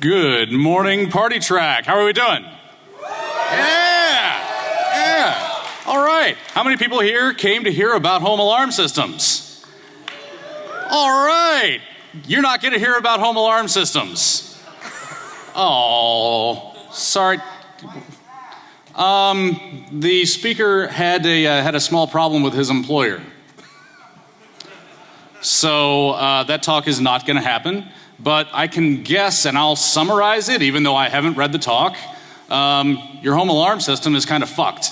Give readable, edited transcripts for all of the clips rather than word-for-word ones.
Good morning, Party Track. How are we doing? Yeah. All right. How many people here came to hear about home alarm systems? All right. You're not going to hear about home alarm systems. Oh, sorry. The speaker had a small problem with his employer. So that talk is not going to happen. But I can guess, and I'll summarize it, even though I haven't read the talk. Your home alarm system is kind of fucked.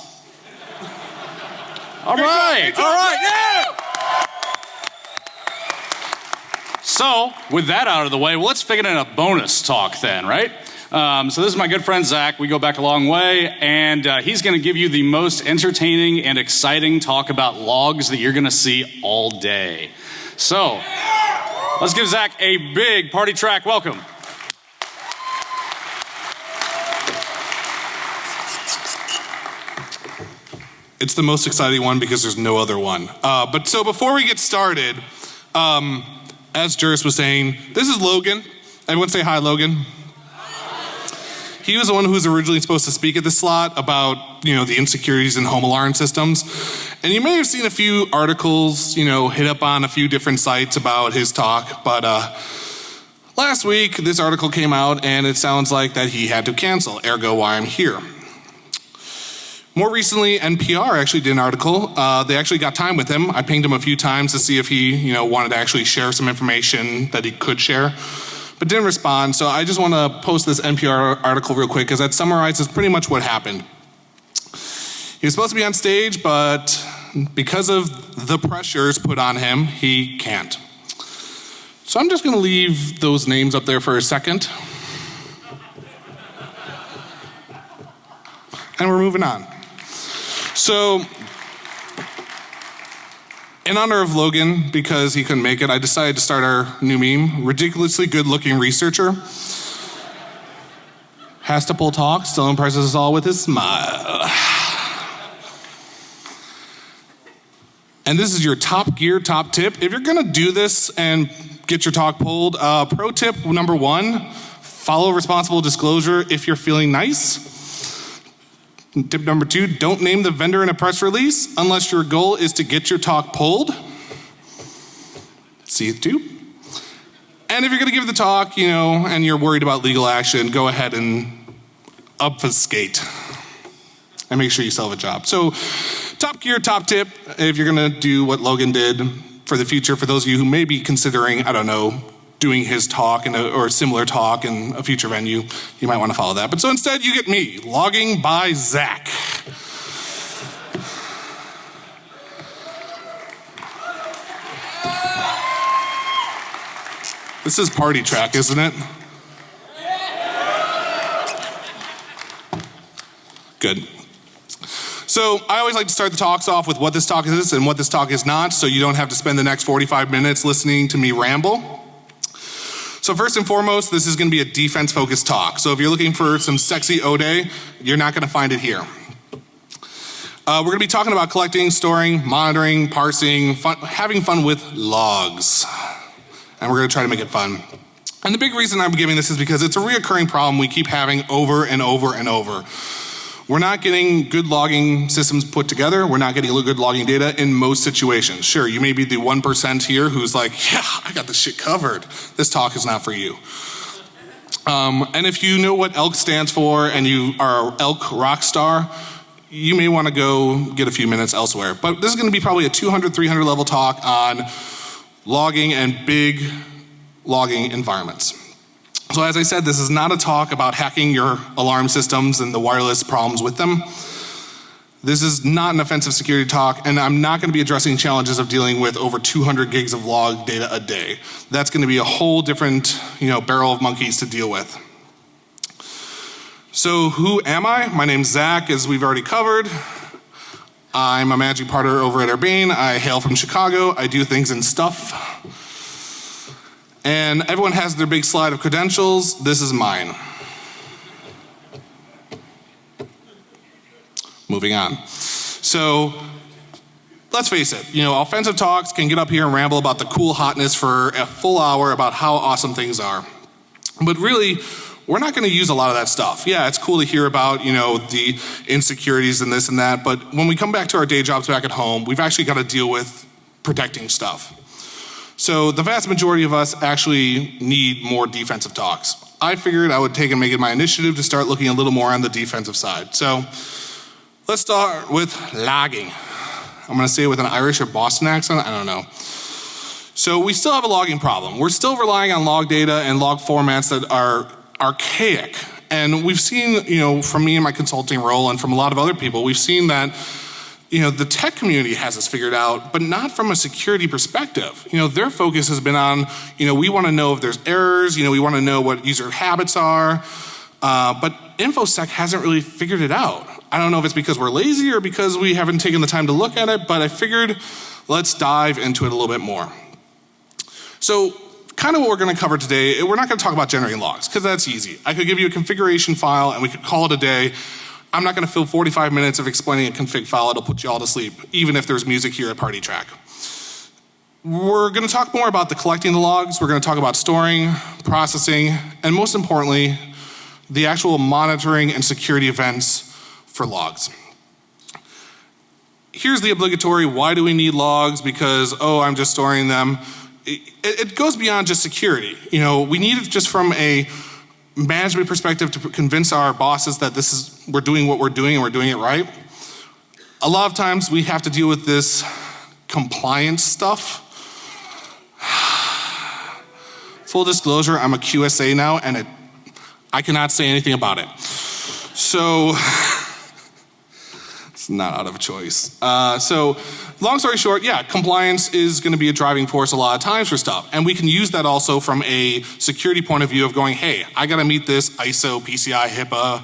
All right, yeah! So, with that out of the way, let's figure in a bonus talk then, right? So this is my good friend Zach. We go back a long way, and he's going to give you the most entertaining and exciting talk about logs that you're going to see all day. So, let's give Zach a big Party Track welcome. It's the most exciting one because there's no other one. But so before we get started, as Juris was saying, this is Logan. Everyone say hi, Logan. He was the one who was originally supposed to speak at this slot about, the insecurities in home alarm systems. And you may have seen a few articles, hit up on a few different sites about his talk. But last week, this article came out, and it sounds like that he had to cancel, ergo why I'm here. More recently, NPR actually did an article. They actually got time with him. I pinged him a few times to see if he, wanted to actually share some information that he could share, but didn't respond. So I just want to post this NPR article real quick because that summarizes pretty much what happened. He was supposed to be on stage, but because of the pressures put on him, he can't. So I'm just going to leave those names up there for a second. And we're moving on. So, in honor of Logan, because he couldn't make it, I decided to start our new meme. Ridiculously good-looking researcher has to pull talk, still impresses us all with his smile. And this is your top gear, top tip. If you're gonna do this and get your talk pulled, pro tip number 1, follow responsible disclosure if you're feeling nice. Tip number 2, don't name the vendor in a press release unless your goal is to get your talk pulled. See it too. And if you're gonna give the talk, and you're worried about legal action, go ahead and obfuscate and make sure you still have a job. So, top gear, top tip, if you're gonna do what Logan did for the future, for those of you who may be considering, doing his talk or a similar talk in a future venue, you might want to follow that. But so instead, you get me, Logging by Zach. This is Party Track, isn't it? Good. So I always like to start the talks off with what this talk is and what this talk is not, so you don't have to spend the next 45 minutes listening to me ramble. So first and foremost, this is going to be a defense-focused talk. So if you're looking for some sexy Ode, you're not going to find it here. We're going to be talking about collecting, storing, monitoring, parsing, having fun with logs. And we're going to try to make it fun. And the big reason I'm giving this is because it's a reoccurring problem we keep having over and over and over. We're not getting good logging systems put together. We're not getting good logging data in most situations. Sure, you may be the 1% here who's like, yeah, I got this shit covered. This talk is not for you. And if you know what ELK stands for and you are an ELK rock star, you may want to go get a few minutes elsewhere. But this is going to be probably a 200, 300 level talk on logging and big logging environments. So as I said, this is not a talk about hacking your alarm systems and the wireless problems with them. This is not an offensive security talk, and I'm not going to be addressing challenges of dealing with over 200 gigs of log data a day. That's going to be a whole different, barrel of monkeys to deal with. So who am I? My name's Zach, as we've already covered. I'm a managing partner over at Urbane. I hail from Chicago. I do things in stuff. And everyone has their big slide of credentials. This is mine. Moving on. So let's face it, offensive talks can get up here and ramble about the cool hotness for a full hour about how awesome things are. But really, we're not going to use a lot of that stuff. Yeah, it's cool to hear about, the insecurities and this and that, but when we come back to our day jobs back at home, we've actually got to deal with protecting stuff. So the vast majority of us actually need more defensive talks. I figured I would take and make it my initiative to start looking a little more on the defensive side. So let's start with logging. I'm going to say it with an Irish or Boston accent, I don't know. So we still have a logging problem. We're still relying on log data and log formats that are archaic. And we've seen, from me in my consulting role and from a lot of other people, we've seen that, the tech community has this figured out, but not from a security perspective. Their focus has been on, we want to know if there's errors, we want to know what user habits are, but InfoSec hasn't really figured it out. I don't know if it's because we're lazy or because we haven't taken the time to look at it, but I figured let's dive into it a little bit more. So kind of what we're going to cover today, we're not going to talk about generating logs because that's easy. I could give you a configuration file and we could call it a day. I'm not going to fill 45 minutes of explaining a config file. It'll put you all to sleep, even if there's music here at Party Track. We're going to talk more about the collecting the logs. We're going to talk about storing, processing, and most importantly, the actual monitoring and security events for logs. Here's the obligatory, why do we need logs? Because, I'm just storing them. It goes beyond just security. We need it just from a management perspective to convince our bosses that we're doing what we're doing and we're doing it right. A lot of times we have to deal with this compliance stuff. Full disclosure, I'm a QSA now and I cannot say anything about it. So it's not out of choice. So long story short, compliance is going to be a driving force a lot of times for stuff. And we can use that also from a security point of view of going, hey, I got to meet this ISO, PCI, HIPAA,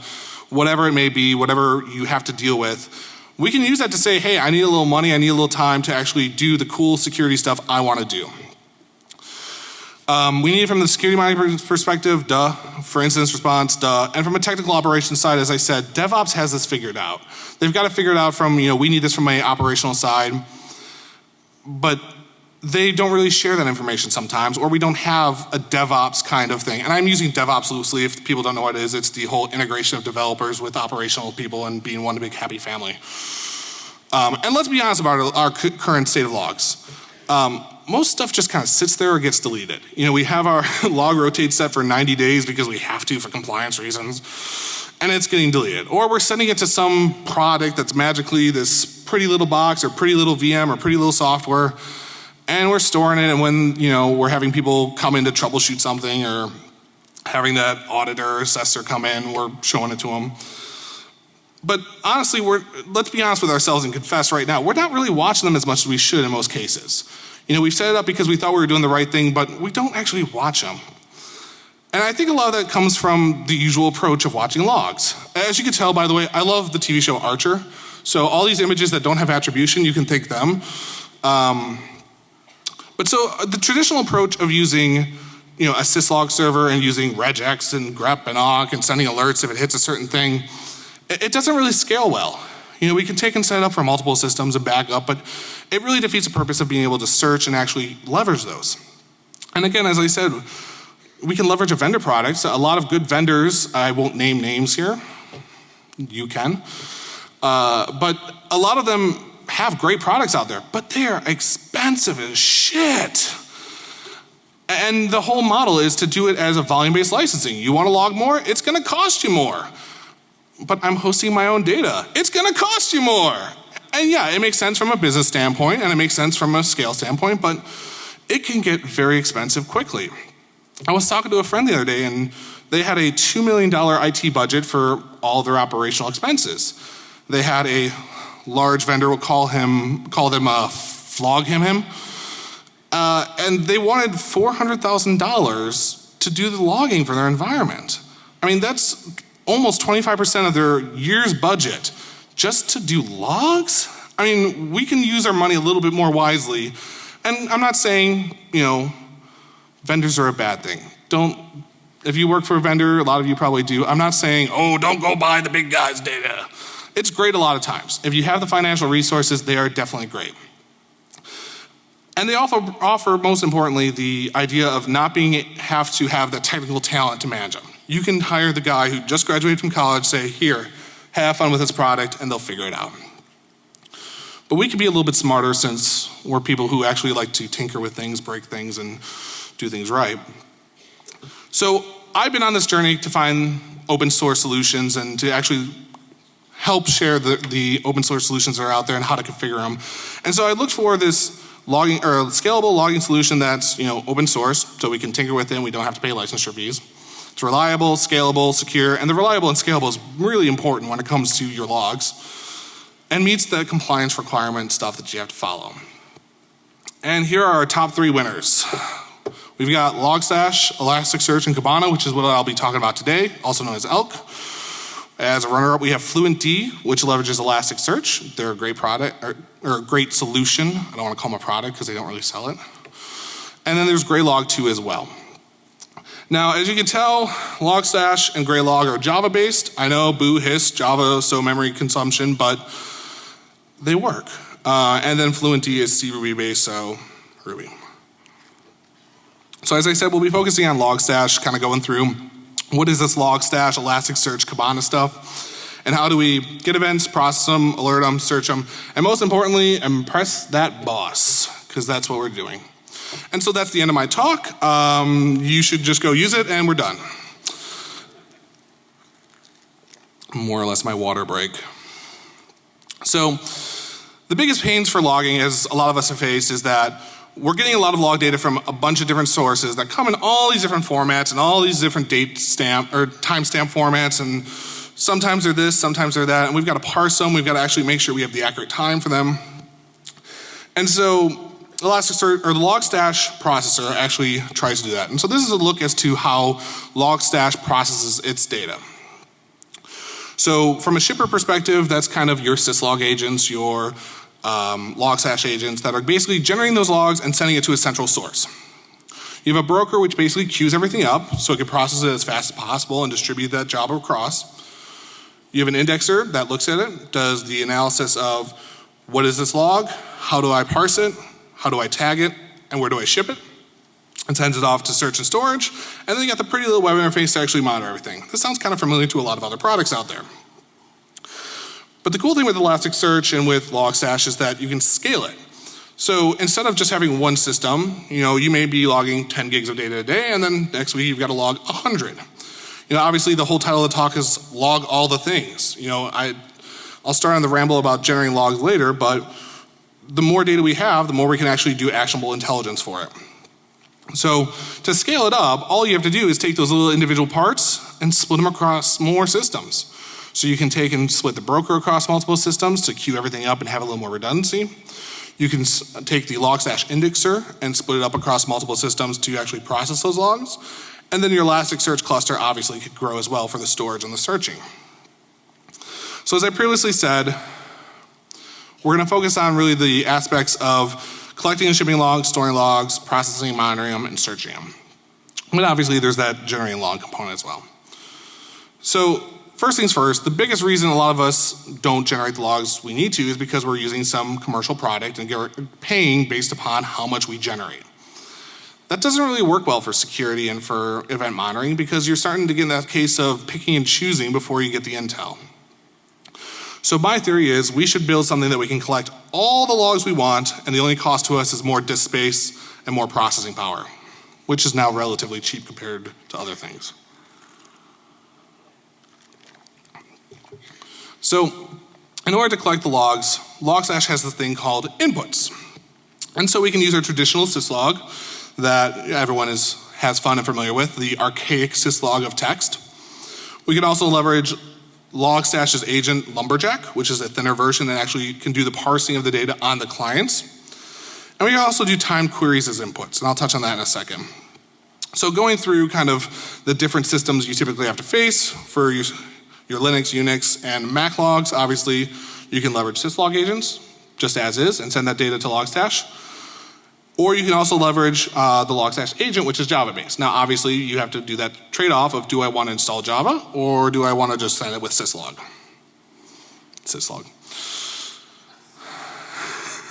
whatever it may be, whatever you have to deal with. We can use that to say, hey, I need a little money, I need a little time to actually do the cool security stuff I want to do. We need it from the security management perspective, duh. For incident response, duh. And from a technical operations side, as I said, DevOps has this figured out. They've got to figure it out from, we need this from an operational side, but they don't really share that information sometimes, or we don't have a DevOps kind of thing. And I'm using DevOps loosely. If people don't know what it is, it's the whole integration of developers with operational people and being one big happy family. And let's be honest about our current state of logs. Most stuff just kind of sits there or gets deleted. We have our log rotate set for 90 days because we have to for compliance reasons, and it's getting deleted. Or we're sending it to some product that's magically this pretty little box or pretty little VM or pretty little software, and we're storing it, and when we're having people come in to troubleshoot something or having that auditor or assessor come in, we're showing it to them. But honestly, let's be honest with ourselves and confess right now, we're not really watching them as much as we should in most cases. We've set it up because we thought we were doing the right thing, but we don't actually watch them. And I think a lot of that comes from the usual approach of watching logs. As you can tell, by the way, I love the TV show Archer. So all these images that don't have attribution, you can take them. But so the traditional approach of using a syslog server and using regex and grep and awk and sending alerts if it hits a certain thing, it doesn't really scale well. We can take and set it up for multiple systems and back up, but it really defeats the purpose of being able to search and actually leverage those. And again, as I said, we can leverage a vendor product. So a lot of good vendors, I won't name names here, you can, but a lot of them have great products out there, but they are expensive as shit. And the whole model is to do it as a volume-based licensing. You want to log more? It's going to cost you more. But I'm hosting my own data. It's going to cost you more. And yeah, it makes sense from a business standpoint and it makes sense from a scale standpoint, but it can get very expensive quickly. I was talking to a friend the other day and they had a $2 million IT budget for all their operational expenses. They had a large vendor, we'll call them flog him. And they wanted $400,000 to do the logging for their environment. I mean, that's almost 25% of their year's budget just to do logs? I mean, we can use our money a little bit more wisely. And I'm not saying, vendors are a bad thing. If you work for a vendor, a lot of you probably do, I'm not saying, don't go buy the big guy's data. It's great a lot of times. If you have the financial resources, they are definitely great. And they offer, most importantly, the idea of not have to have the technical talent to manage them. You can hire the guy who just graduated from college, say, here, have fun with this product, and they'll figure it out. But we can be a little bit smarter since we're people who actually like to tinker with things, break things, and do things right. So I've been on this journey to find open source solutions and to actually help share the open source solutions that are out there and how to configure them. And so I looked for this scalable logging solution that's open source, so we can tinker with it and we don't have to pay licensure fees. It's reliable, scalable, secure, and the reliable and scalable is really important when it comes to your logs, and meets the compliance requirement stuff that you have to follow. And here are our top 3 winners. We've got Logstash, Elasticsearch, and Kibana, which is what I'll be talking about today, also known as ELK. As a runner-up, we have FluentD, which leverages Elasticsearch. They're a great product, or a great solution. I don't want to call them a product because they don't really sell it. And then there's Graylog 2 as well. Now, as you can tell, Logstash and Graylog are Java-based. I know, boo, hiss, Java, so memory consumption, but they work. And then FluentD is C Ruby-based, so Ruby. So as I said, we'll be focusing on Logstash, kind of going through what is this Logstash, Elasticsearch, Kibana stuff, and how do we get events, process them, alert them, search them, and most importantly, impress that boss, because that's what we're doing. And so that's the end of my talk. You should just go use it, and we're done. More or less my water break. So the biggest pains for logging, as a lot of us have faced, is that we're getting a lot of log data from a bunch of different sources that come in all these different formats and all these different timestamp formats, and sometimes they're this, sometimes they're that, and we've got to parse them, we've got to actually make sure we have the accurate time for them. And so Elasticsearch, or the Logstash processor, actually tries to do that. And so this is a look as to how Logstash processes its data. So from a shipper perspective, that's kind of your syslog agents, your Logstash agents that are basically generating those logs and sending it to a central source. You have a broker which basically queues everything up so it can process it as fast as possible and distribute that job across. You have an indexer that looks at it, does the analysis of what is this log, how do I parse it, how do I tag it, and where do I ship it, and sends it off to search and storage. And then you got the pretty little web interface to actually monitor everything. This sounds kind of familiar to a lot of other products out there. But the cool thing with Elasticsearch and with Logstash is that you can scale it. So instead of just having one system, you may be logging 10 gigs of data a day, and then next week you've got to log 100. Obviously the whole title of the talk is log all the things. I'll start on the ramble about generating logs later, but the more data we have, the more we can actually do actionable intelligence for it. So to scale it up, all you have to do is take those little individual parts and split them across more systems. So you can take and split the broker across multiple systems to queue everything up and have a little more redundancy. You can take the Logstash indexer and split it up across multiple systems to actually process those logs. And then your Elasticsearch cluster obviously could grow as well for the storage and the searching. So as I previously said, we're going to focus on really the aspects of collecting and shipping logs, storing logs, processing, monitoring them, and searching them. But obviously there's that generating log component as well. So first things first, the biggest reason a lot of us don't generate the logs we need to is because we're using some commercial product and paying based upon how much we generate. That doesn't really work well for security and for event monitoring because you're starting to get in that case of picking and choosing before you get the intel. So my theory is we should build something that we can collect all the logs we want, and the only cost to us is more disk space and more processing power, which is now relatively cheap compared to other things. So in order to collect the logs, Logstash has this thing called inputs. And so we can use our traditional syslog that everyone has fun and familiar with, the archaic syslog of text. We can also leverage Logstash's agent Lumberjack, which is a thinner version that actually can do the parsing of the data on the clients. And we can also do timed queries as inputs, and I'll touch on that in a second. So going through kind of the different systems you typically have to face for your Linux, Unix, and Mac logs, obviously you can leverage syslog agents just as is and send that data to Logstash. Or you can also leverage the Logstash agent, which is Java-based. Now obviously you have to do that trade-off of do I want to install Java or do I want to just send it with syslog. Syslog.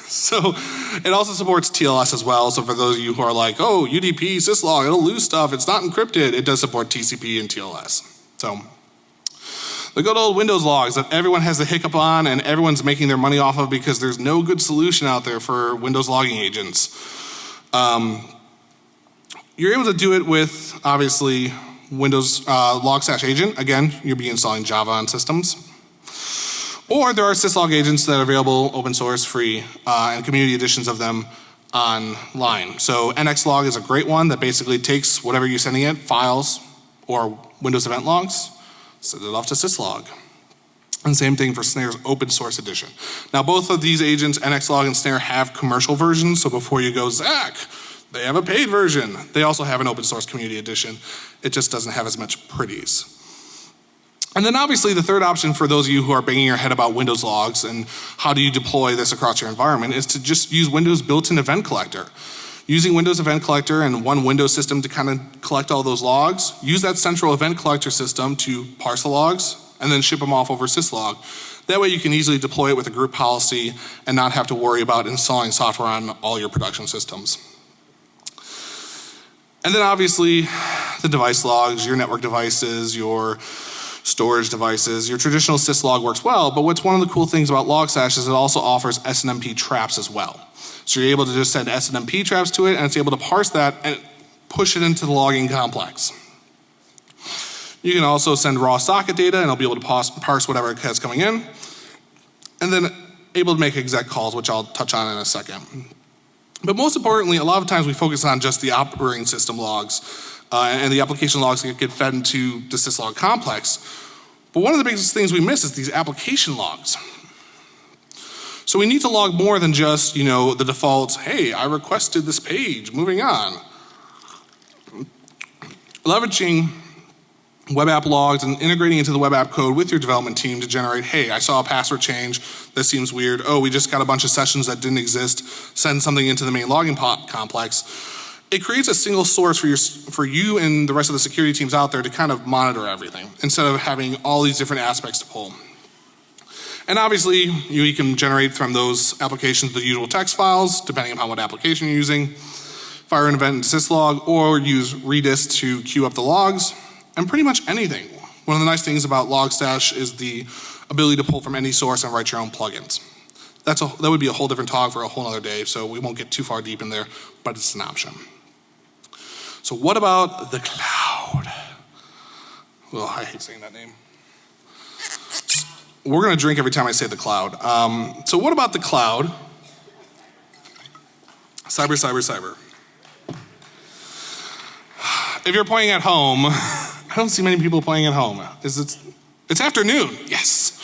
So it also supports TLS as well. So for those of you who are like, oh, UDP, syslog, it'll lose stuff, it's not encrypted, it does support TCP and TLS. So the good old Windows logs that everyone has the hiccup on and everyone's making their money off of because there's no good solution out there for Windows logging agents. You're able to do it with, obviously, Windows log/agent. Again, you'll be installing Java on systems. Or there are syslog agents that are available open source, free, and community editions of them online. So NXLog is a great one that basically takes whatever you're sending it, files or Windows event logs, send it off to syslog. And same thing for Snare's open source edition. Now both of these agents, NXLog and Snare, have commercial versions, so before you go, Zach, they have a paid version. They also have an open source community edition. It just doesn't have as much pretties. And then obviously the third option for those of you who are banging your head about Windows logs and how do you deploy this across your environment is to just use Windows built-in event collector. Using Windows event collector and one Windows system to kind of collect all those logs, use that central event collector system to parse the logs and then ship them off over syslog. That way you can easily deploy it with a group policy and not have to worry about installing software on all your production systems. And then obviously the device logs, your network devices, your storage devices, your traditional syslog works well, but what's one of the cool things about Logstash is it also offers SNMP traps as well. So you're able to just send SNMP traps to it and it's able to parse that and push it into the logging complex. You can also send raw socket data and it'll be able to parse whatever it has coming in. And then able to make exec calls, which I'll touch on in a second. But most importantly, a lot of times we focus on just the operating system logs and the application logs that get fed into the syslog complex. But one of the biggest things we miss is these application logs. So we need to log more than just, the default, hey, I requested this page, moving on. Leveraging web app logs and integrating into the web app code with your development team to generate, hey, I saw a password change, this seems weird, oh, we just got a bunch of sessions that didn't exist, send something into the main logging complex. It creates a single source for you and the rest of the security teams out there to kind of monitor everything instead of having all these different aspects to pull. And obviously, you can generate from those applications the usual text files, depending upon what application you're using, fire an event in syslog, or use Redis to queue up the logs, and pretty much anything. One of the nice things about Logstash is the ability to pull from any source and write your own plugins. That would be a whole different talk for a whole other day, so we won't get too far deep in there, but it's an option. So what about the cloud? Well, I hate saying that name. We're going to drink every time I say the cloud. So what about the cloud? Cyber, cyber, cyber. If you're playing at home, I don't see many people playing at home. It's afternoon, yes.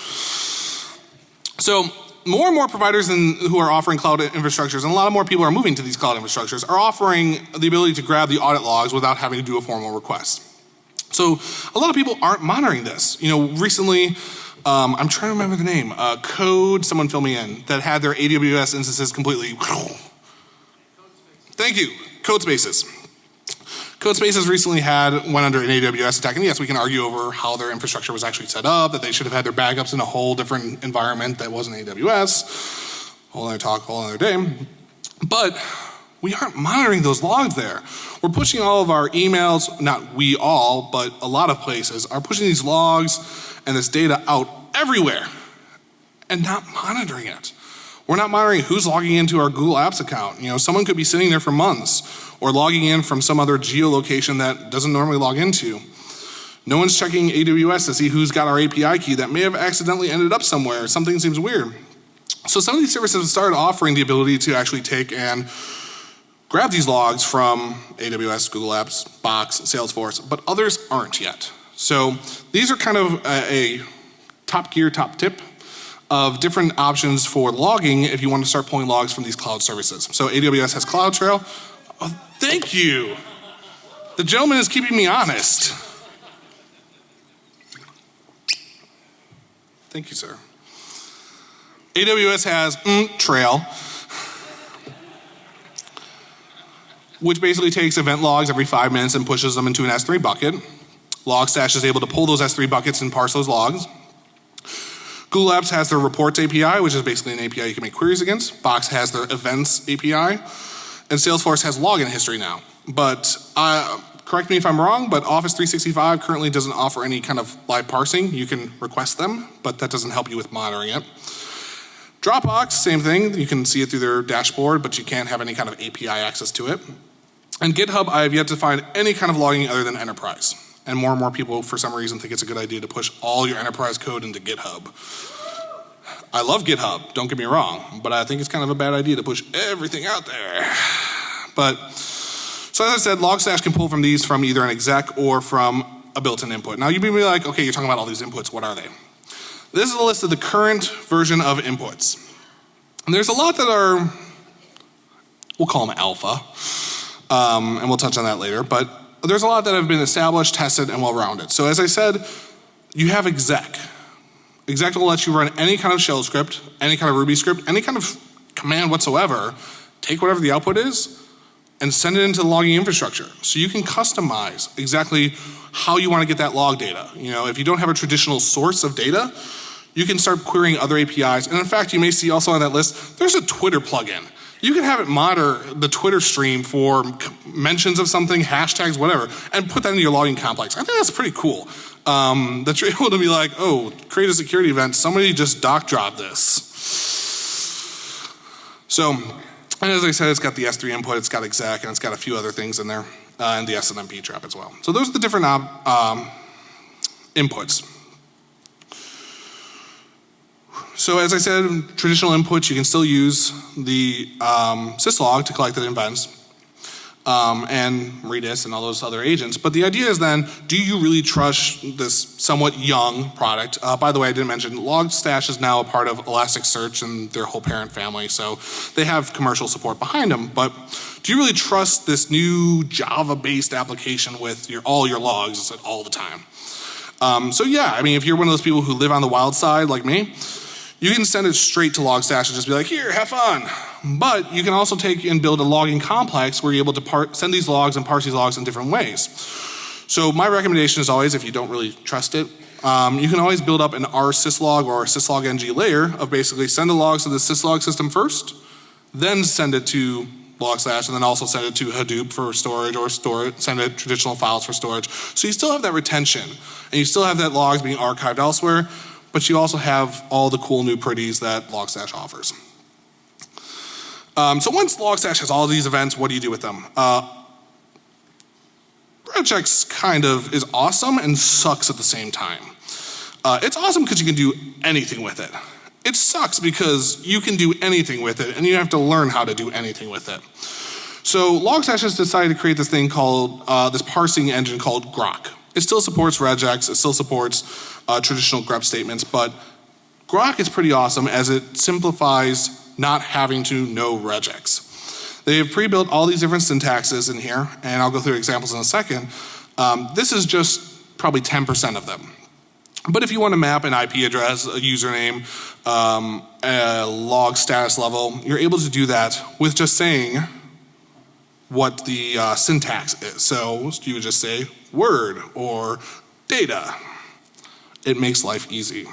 So more and more providers who are offering cloud infrastructures, and a lot more people are moving to these cloud infrastructures, are offering the ability to grab the audit logs without having to do a formal request. So a lot of people aren't monitoring this. Recently, I'm trying to remember the name, Code, someone fill me in, that had their AWS instances completely, thank you, Codespaces. Codespaces recently went under an AWS attack, and yes, we can argue over how their infrastructure was actually set up, that they should have had their backups in a whole different environment that wasn't AWS. Whole other talk, whole other day. But we aren't monitoring those logs there. We're pushing all of our emails, not we all, but a lot of places are pushing these logs and this data out everywhere and not monitoring it. We're not monitoring who's logging into our Google Apps account. Someone could be sitting there for months or logging in from some other geolocation that doesn't normally log into. No one's checking AWS to see who's got our API key that may have accidentally ended up somewhere. Something seems weird. So some of these services have started offering the ability to actually take and grab these logs from AWS, Google Apps, Box, Salesforce, but others aren't yet. So these are kind of a top gear, top tip of different options for logging if you want to start pulling logs from these cloud services. So AWS has CloudTrail. Oh, thank you. The gentleman is keeping me honest. Thank you, sir. AWS has Trail, which basically takes event logs every 5 minutes and pushes them into an S3 bucket. Logstash is able to pull those S3 buckets and parse those logs. Google Apps has their Reports API, which is basically an API you can make queries against. Box has their Events API. And Salesforce has login history now. But correct me if I'm wrong, but Office 365 currently doesn't offer any kind of live parsing. You can request them, but that doesn't help you with monitoring it. Dropbox, same thing. You can see it through their dashboard, but you can't have any kind of API access to it. And GitHub, I have yet to find any kind of logging other than enterprise. And more people, for some reason, think it's a good idea to push all your enterprise code into GitHub. I love GitHub, don't get me wrong, but I think it's kind of a bad idea to push everything out there. But, so as I said, Logstash can pull from these from either an exec or from a built-in input. Now you may be like, okay, you're talking about all these inputs, what are they? This is a list of the current version of inputs. And there's a lot that are, we'll call them alpha, and we'll touch on that later, but there's a lot that have been established, tested, and well-rounded. So as I said, you have exec. Exec will let you run any kind of shell script, any kind of Ruby script, any kind of command whatsoever, take whatever the output is, and send it into the logging infrastructure. So you can customize exactly how you want to get that log data. You know, if you don't have a traditional source of data, you can start querying other APIs. And in fact, you may see also on that list, there's a Twitter plugin. You can have it monitor the Twitter stream for mentions of something, hashtags, whatever, and put that into your logging complex. I think that's pretty cool. That you're able to be like, oh, create a security event, somebody just doc dropped this. So, and as I said, it's got the S3 input, it's got exec, and it's got a few other things in there, and the SNMP trap as well. So those are the different inputs. So as I said, traditional inputs, you can still use the syslog to collect the events and Redis and all those other agents. But the idea is then, do you really trust this somewhat young product? By the way, I didn't mention, Logstash is now a part of Elasticsearch and their whole parent family, so they have commercial support behind them. But do you really trust this new Java-based application with all your logs all the time? So yeah, I mean, if you're one of those people who live on the wild side like me, you can send it straight to Logstash and just be like, here, have fun. But you can also take and build a logging complex where you're able to send these logs and parse these logs in different ways. So my recommendation is always, if you don't really trust it, you can always build up an rsyslog or a syslog-ng layer of basically send the logs to the syslog system first, then send it to Logstash, and then also send it to Hadoop for storage or send it traditional files for storage. So you still have that retention, and you still have that logs being archived elsewhere, but you also have all the cool new pretties that Logstash offers. So once Logstash has all these events, what do you do with them? Regex kind of is awesome and sucks at the same time. It's awesome because you can do anything with it. It sucks because you can do anything with it and you have to learn how to do anything with it. So Logstash has decided to create this thing called, this parsing engine called Grok. It still supports regex, it still supports traditional grep statements, but Grok is pretty awesome as it simplifies not having to know regex. They have pre-built all these different syntaxes in here, and I'll go through examples in a second. This is just probably 10% of them. But if you want to map an IP address, a username, a log status level, you're able to do that with just saying what the syntax is. So you would just say word or data. It makes life easy.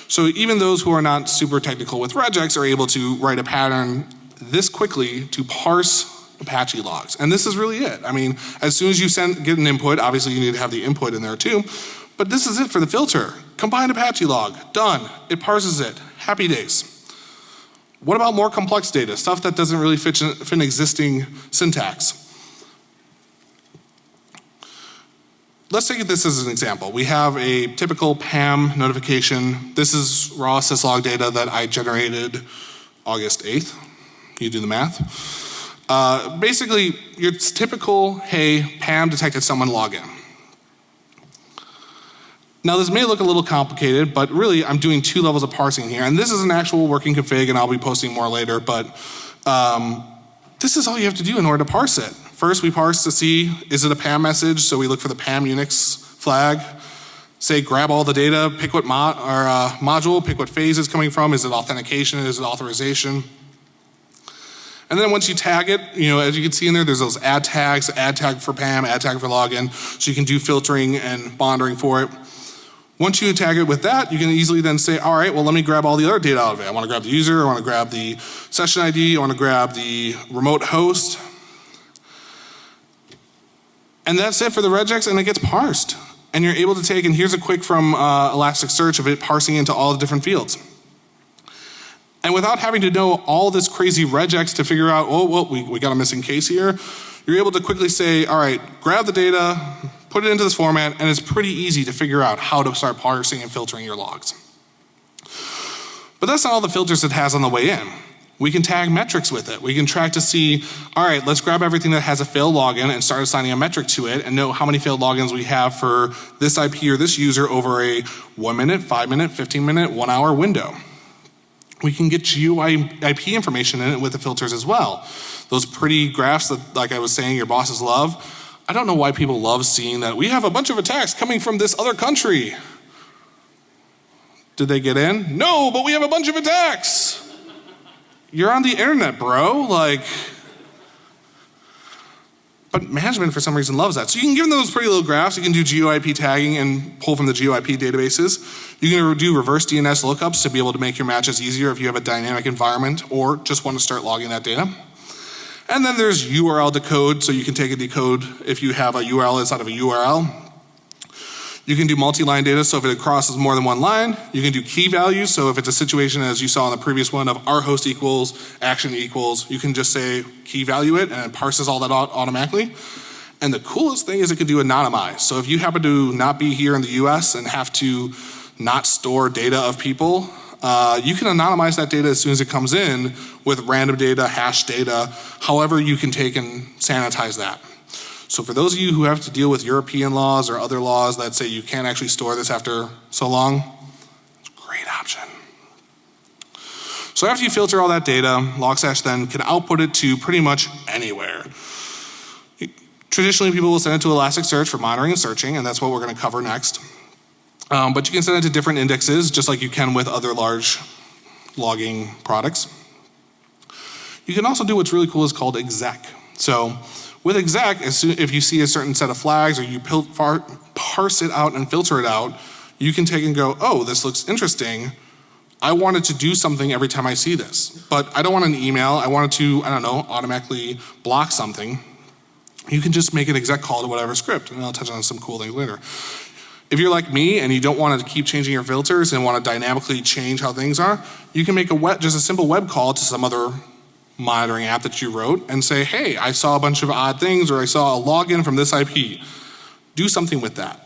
So even those who are not super technical with regex are able to write a pattern this quickly to parse Apache logs. And this is really it. I mean, as soon as you get an input, obviously you need to have the input in there too, but this is it for the filter. Combine Apache log, done. It parses it, happy days. What about more complex data, stuff that doesn't really fit an existing syntax? Let's take this as an example. We have a typical PAM notification. This is raw syslog data that I generated August 8th. You do the math. Basically, your typical, hey, PAM detected someone login. Now this may look a little complicated, but really I'm doing 2 levels of parsing here. And this is an actual working config, and I'll be posting more later, but this is all you have to do in order to parse it. First, we parse to see, is it a PAM message? So we look for the PAM Unix flag. Say, grab all the data, pick what module, pick what phase it's coming from. Is it authentication? Is it authorization? And then once you tag it, you know, as you can see in there, there's those add tag for PAM, add tag for login, so you can do filtering and monitoring for it. Once you tag it with that, you can easily then say, all right, well, let me grab all the other data out of it. I want to grab the user, I want to grab the session ID, I want to grab the remote host. And that's it for the regex, and it gets parsed. And you're able to take, and here's a quick from Elasticsearch of it parsing into all the different fields. And without having to know all this crazy regex to figure out, oh, well, we got a missing case here, you're able to quickly say, all right, grab the data, put it into this format, and it's pretty easy to figure out how to start parsing and filtering your logs. But that's not all the filters it has on the way in. We can tag metrics with it. We can track to see, all right, let's grab everything that has a failed login and start assigning a metric to it and know how many failed logins we have for this IP or this user over a 1 minute, 5 minute, 15 minute, 1 hour window. We can get GUI IP information in it with the filters as well. Those pretty graphs that, like I was saying, your bosses love. I don't know why people love seeing that we have a bunch of attacks coming from this other country. Did they get in? No, but we have a bunch of attacks. You're on the internet, bro. But management for some reason loves that. So you can give them those pretty little graphs. You can do GUIP tagging and pull from the GUIP databases. You can do reverse DNS lookups to be able to make your matches easier if you have a dynamic environment or just want to start logging that data. And then there's URL decode, so you can take a decode if you have a URL inside of a URL. You can do multi-line data, so if it crosses more than one line. You can do key values, so if it's a situation as you saw in the previous one of our host equals, action equals, you can just say key value it and it parses all that out automatically. And the coolest thing is it can do anonymize. So if you happen to not be here in the US and have to not store data of people, you can anonymize that data as soon as it comes in with random data, hash data, however you can take and sanitize that. So for those of you who have to deal with European laws or other laws that say you can't actually store this after so long, it's a great option. So after you filter all that data, Logstash then can output it to pretty much anywhere. Traditionally, people will send it to Elasticsearch for monitoring and searching, and that's what we're going to cover next. But you can send it to different indexes, just like you can with other large logging products. You can also do what's really cool is called exec. So with exec, if you see a certain set of flags or you parse it out and filter it out, you can take and go, oh, this looks interesting. I wanted to do something every time I see this, but I don't want an email. I wanted to, I don't know, automatically block something. You can just make an exec call to whatever script, and I'll touch on some cool things later. If you're like me and you don't want to keep changing your filters and want to dynamically change how things are, you can make just a simple web call to some other monitoring app that you wrote and say, hey, I saw a bunch of odd things or I saw a login from this IP. Do something with that.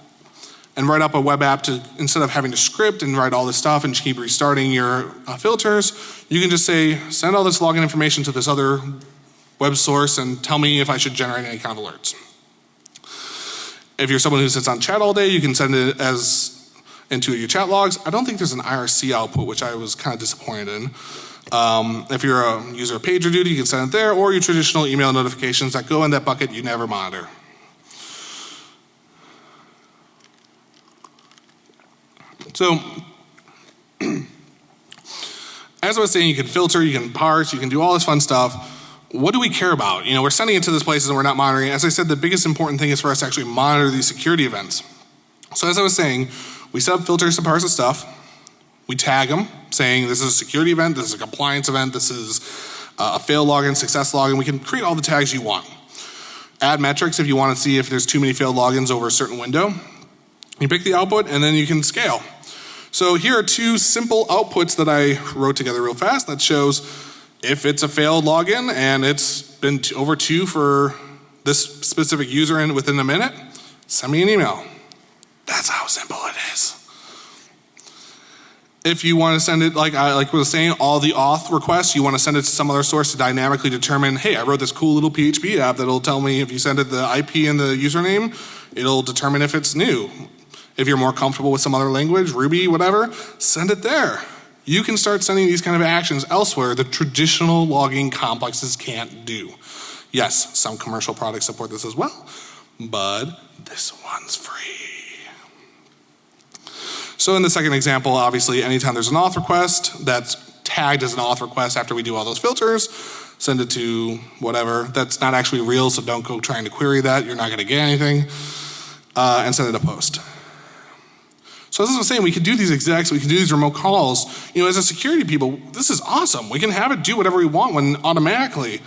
And write up a web app to, instead of having to script and write all this stuff and keep restarting your filters, you can just say, send all this login information to this other web source and tell me if I should generate any kind of alerts. If you're someone who sits on chat all day, you can send it as into your chat logs. I don't think there's an IRC output, which I was kind of disappointed in. If you're a user of PagerDuty, you can send it there, or your traditional email notifications that go in that bucket you never monitor. So, as I was saying, you can filter, you can parse, you can do all this fun stuff. What do we care about? You know, we're sending it to these places and we're not monitoring it. As I said, the biggest important thing is for us to actually monitor these security events. So as I was saying, we set up filters to parse the stuff. We tag them, saying this is a security event, this is a compliance event, this is a fail login, success login. We can create all the tags you want. Add metrics if you want to see if there's too many failed logins over a certain window. You pick the output and then you can scale. So here are two simple outputs that I wrote together real fast that shows if it's a failed login and it's been over 2 for this specific user and within a minute, send me an email. That's how simple it is. If you want to send it, like I was saying, all the auth requests, you want to send it to some other source to dynamically determine, hey, I wrote this cool little PHP app that'll tell me if you send it the IP and the username, it'll determine if it's new. If you're more comfortable with some other language, Ruby, whatever, send it there. You can start sending these kind of actions elsewhere that traditional logging complexes can't do. Yes, some commercial products support this as well, but this one's free. So in the second example, obviously, anytime there's an auth request that's tagged as an auth request after we do all those filters, send it to whatever. That's not actually real, so don't go trying to query that. You're not going to get anything. And send it a post. So as I was saying, we can do these execs, we can do these remote calls. As a security people, this is awesome. We can have it do whatever we want when automatically.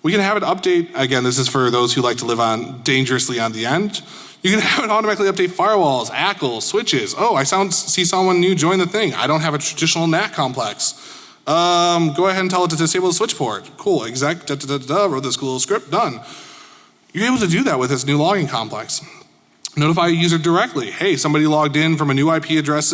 We can have it update, again, this is for those who like to live on dangerously on the end. You can have it automatically update firewalls, ACLs, switches. Oh, I see someone new join the thing. I don't have a traditional NAT complex. Go ahead and tell it to disable the switch port. Cool, exec, wrote this cool little script, done. You're able to do that with this new logging complex. Notify a user directly. Hey, somebody logged in from a new IP address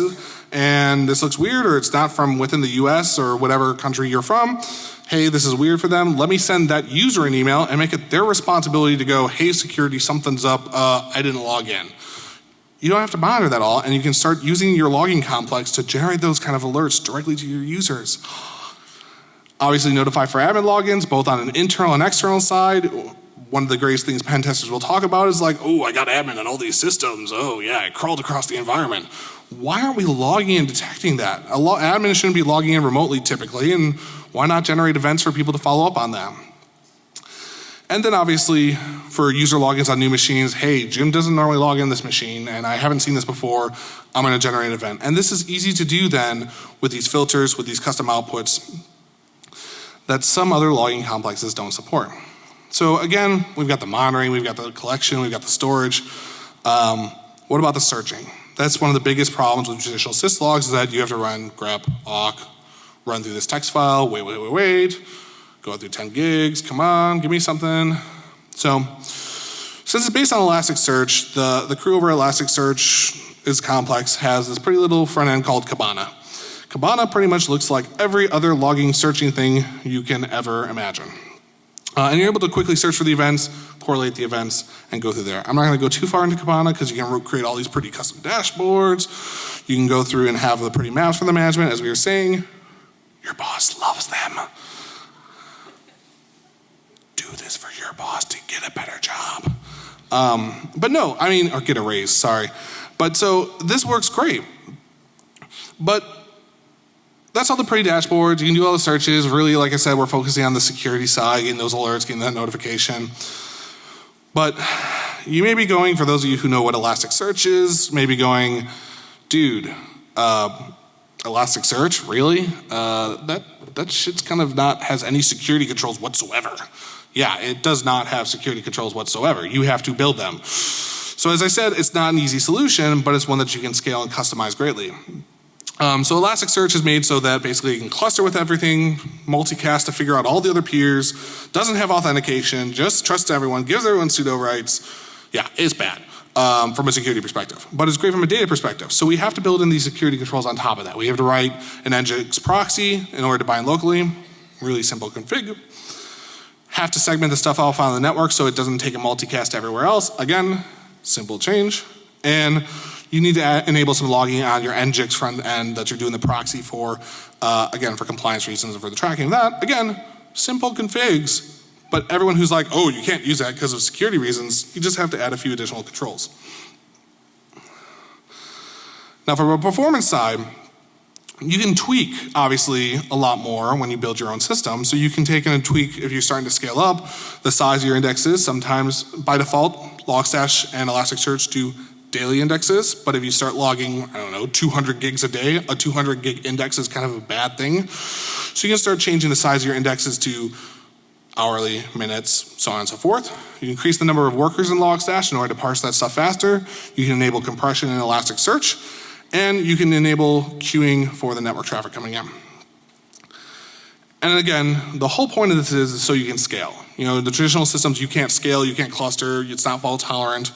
and this looks weird, or it's not from within the US or whatever country you're from. Hey, this is weird for them. Let me send that user an email and make it their responsibility to go, hey, security, something's up. I didn't log in. You don't have to monitor that all, and you can start using your logging complex to generate those kind of alerts directly to your users. Obviously, notify for admin logins, both on an internal and external side. One of the greatest things pen testers will talk about is like, oh, I got admin on all these systems. Oh, yeah, I crawled across the environment. Why aren't we logging and detecting that? Admin shouldn't be logging in remotely typically, and why not generate events for people to follow up on that? And then obviously, for user logins on new machines, hey, Jim doesn't normally log in this machine, and I haven't seen this before. I'm going to generate an event. And this is easy to do then with these filters, with these custom outputs that some other logging complexes don't support. So again, we've got the monitoring, we've got the collection, we've got the storage. What about the searching? That's one of the biggest problems with traditional syslogs is that you have to run grep, awk, run through this text file, wait, go through 10 gigs, come on, give me something. So, since it's based on Elasticsearch, the crew over Elasticsearch is complex, has this pretty little front end called Kibana. Kibana pretty much looks like every other logging searching thing you can ever imagine. And you're able to quickly search for the events, correlate the events, and go through there. I'm not going to go too far into Kibana because you can create all these pretty custom dashboards. You can go through and have the pretty maps for the management. As we were saying, your boss loves them. Do this for your boss to get a better job. But no, I mean, or get a raise, sorry. But so this works great. But that's all the pretty dashboards. You can do all the searches. Really, like I said, we're focusing on the security side, getting those alerts, getting that notification. But you may be going, for those of you who know what Elasticsearch is, maybe going, dude, Elasticsearch, really? That shit's kind of not has any security controls whatsoever. Yeah, it does not have security controls whatsoever. You have to build them. So as I said, it's not an easy solution, but it's one that you can scale and customize greatly. So Elasticsearch is made so that basically you can cluster with everything, multicast to figure out all the other peers, doesn't have authentication, just trusts everyone, gives everyone pseudo rights. Yeah, it's bad from a security perspective, but it's great from a data perspective. So we have to build in these security controls on top of that. We have to write an Nginx proxy in order to bind locally, really simple config. Have to segment the stuff off on the network so it doesn't take a multicast everywhere else. Again, simple change. And you need to enable some logging on your Nginx front end that you're doing the proxy for, again, for compliance reasons and for the tracking of that. Again, simple configs, but everyone who's like, oh, you can't use that because of security reasons, you just have to add a few additional controls. Now from a performance side, you can tweak, obviously, a lot more when you build your own system. So you can take and tweak, if you're starting to scale up, the size of your indexes. Sometimes, by default, Logstash and Elasticsearch do daily indexes, but if you start logging, I don't know, 200 gigs a day, a 200 gig index is kind of a bad thing. So you can start changing the size of your indexes to hourly, minutes, so on and so forth. You can increase the number of workers in Logstash in order to parse that stuff faster. You can enable compression in Elasticsearch, and you can enable queuing for the network traffic coming in. And again, the whole point of this is so you can scale. The traditional systems, you can't scale, you can't cluster, it's not fault tolerant.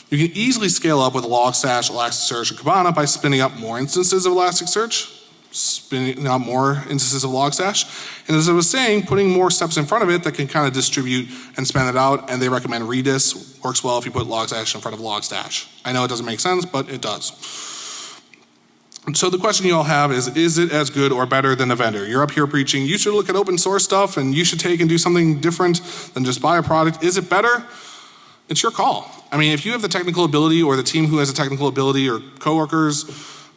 You can easily scale up with Logstash, Elasticsearch, and Kibana by spinning up more instances of Elasticsearch, spinning up more instances of Logstash. And as I was saying, putting more steps in front of it that can kind of distribute and span it out, and they recommend Redis. Works well if you put Logstash in front of Logstash. I know it doesn't make sense, but it does. So the question you all have is it as good or better than a vendor? You're up here preaching, you should look at open source stuff and you should take and do something different than just buy a product. Is it better? It's your call. I mean, if you have the technical ability or the team who has the technical ability or coworkers,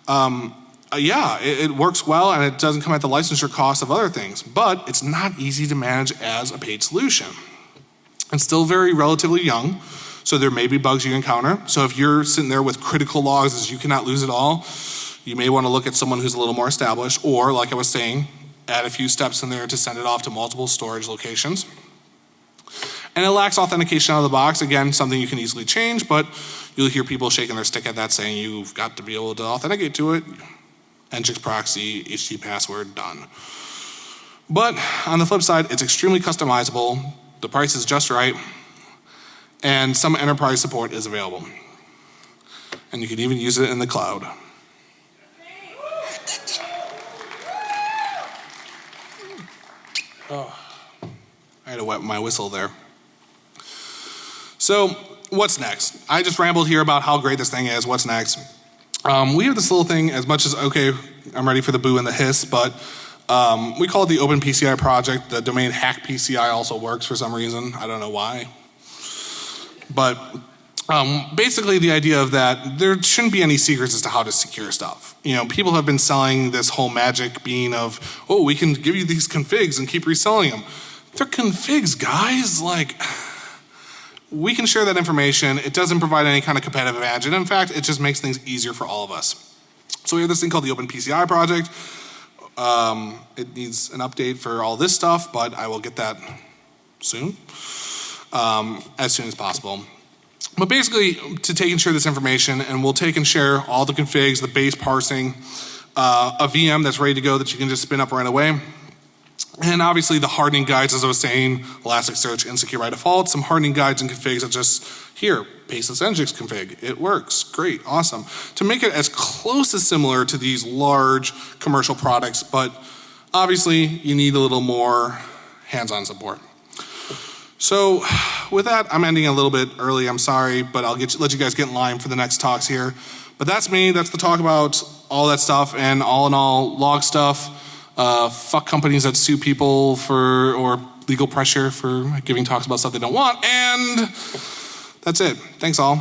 yeah, it works well and it doesn't come at the licensure cost of other things, but it's not easy to manage as a paid solution. It's still very relatively young, So there may be bugs you encounter. So if you're sitting there with critical logs as you cannot lose it all, you may want to look at someone who's a little more established, or like I was saying, add a few steps in there to send it off to multiple storage locations. And it lacks authentication out of the box. Again, something you can easily change, but you'll hear people shaking their stick at that saying you've got to be able to authenticate to it. Nginx proxy, HTTP password, done. But on the flip side, it's extremely customizable. The price is just right. And some enterprise support is available. And you can even use it in the cloud. Oh, I had to wet my whistle there. So what's next? I just rambled here about how great this thing is. What's next? We have this little thing, as much as, okay, I'm ready for the boo and the hiss, but we call it the Open PCI project. The domain hack PCI also works for some reason. I don't know why. But basically the idea of that, there shouldn't be any secrets as to how to secure stuff. You know, people have been selling this whole magic bean of, oh, we can give you these configs and keep reselling them. They're configs, guys. Like, we can share that information. It doesn't provide any kind of competitive advantage. And in fact, it just makes things easier for all of us. So we have this thing called the Open PCI project. It needs an update for all this stuff, but I will get that soon. As soon as possible. But basically, to take and share this information, and we'll take and share all the configs, the base parsing, a VM that's ready to go that you can just spin up right away. And obviously the hardening guides, as I was saying, Elasticsearch, Insecure by default, some hardening guides and configs that just, here, paste this Nginx config. It works, great, awesome. To make it as close as similar to these large commercial products, but obviously you need a little more hands-on support. So with that, I'm ending a little bit early, I'm sorry, but I'll let you guys get in line for the next talks here. But that's me, that's the talk about all that stuff, and all in all, log stuff. Fuck companies that sue people for, or legal pressure for giving talks about stuff they don't want, and that's it. Thanks all.